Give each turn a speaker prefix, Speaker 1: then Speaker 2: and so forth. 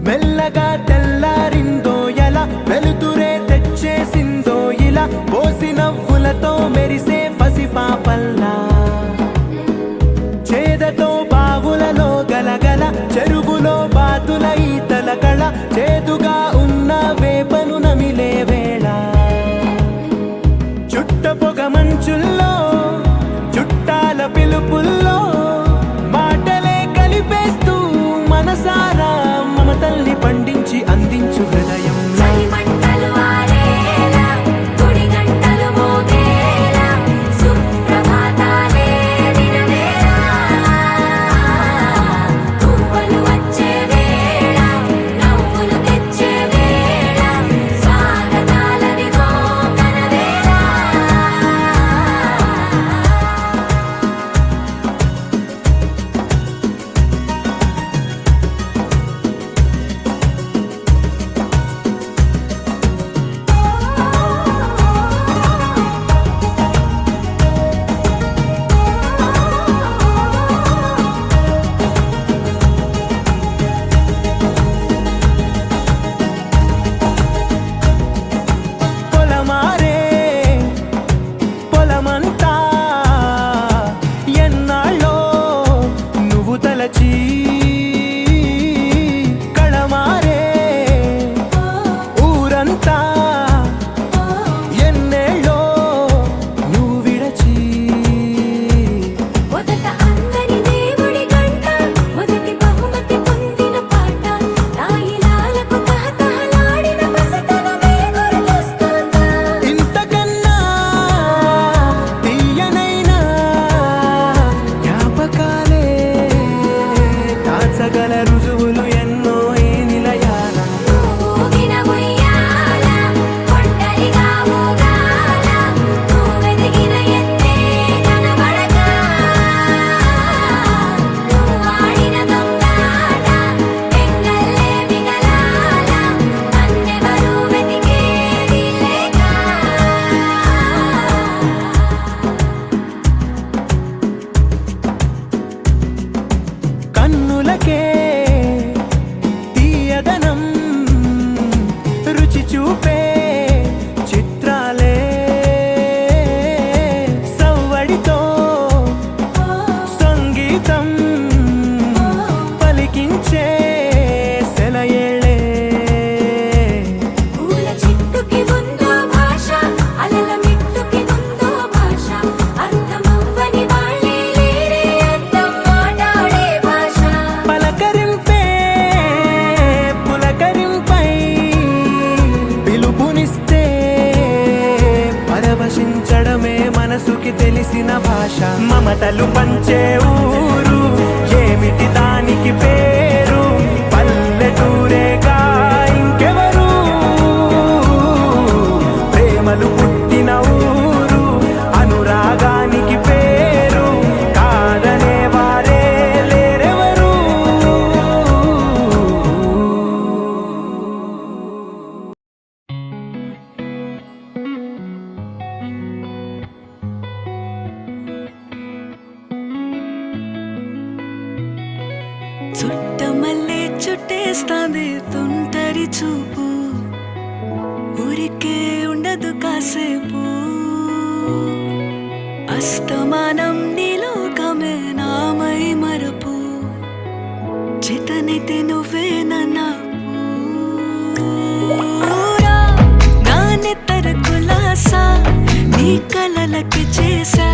Speaker 1: మెల్లగా తెల్లారిందో ఎలా వెలుతురే తెచ్చేసిందో ఇలా పోసి నవ్వులతో మెరిసే పసిపాపల్లా చేదతో బావులలో గలగల చెరువులో బాతుల ఈతల కళ చేదుగా ఉన్న వేపను నమిలే వేళ చుట్ట పొగ మంచుల్లో చుట్టాల పిలుపుల్లో మాటలే కలిపేస్తూ మనసారా మమతల్ని పండించి అందించు హృదయం కళమారే ఊరంతా ఎన్నేళ్ళో నువ్వు విడచి
Speaker 2: మొదట అందరి దేవుడి గంట మొదటి బహుమతి పొందిన పాట తాయిలాలకు తహతహలాడిన పసితనమే గుర్తొస్తుందా
Speaker 1: ఇంతకన్నా తీయనైనా జ్ఞాపకాలే దాచగల రుజువులు ఎన్నో ఈ నిలయాల
Speaker 2: ఊగిన ఉయ్యాల ఒంటరిగా ఊగాల నువ్వెదిగిన ఎత్తే కనబడక నువ్వాడిన దొంగాట ఎంగల్లే మిగలాల నన్నెవరూ వెతికేది లేక
Speaker 1: కన్నులకే తీయదనం రుచి చూపే చిత్రాలే సవ్వడితో సంగీతం పలికించే సెలయేళ్ళే
Speaker 2: పూల చెట్టుకి ఉందో భాష అలల మిట్టుకి ఉందో భాష అర్థమవ్వని వాళ్ళే లేరే అర్థం మాట్లాడే భాష
Speaker 1: పలకరింపే పులకరింపై పిలుపునిస్తే పరవశించడమే మనసుకి తెలిసిన భాష మమతలు పంచే ఊరు ఏమిటి దానికి పేరు పల్లెటూరేగా ఇంకెవరు ప్రేమలు పుట్టిన ఊరు అనురాగానికి పేరు కాదనే వారే లేరెవరు
Speaker 3: చుట్టమల్లే చుట్టేస్తాంది తుంటరి చూపు ఊరికే ఉండదు కాసేపు అస్తమానం నీలోకమే నామై మరపు చేతనైతే నువ్వే నన్నా నా నెత్తర కులాసా నీ కలలకి చేసా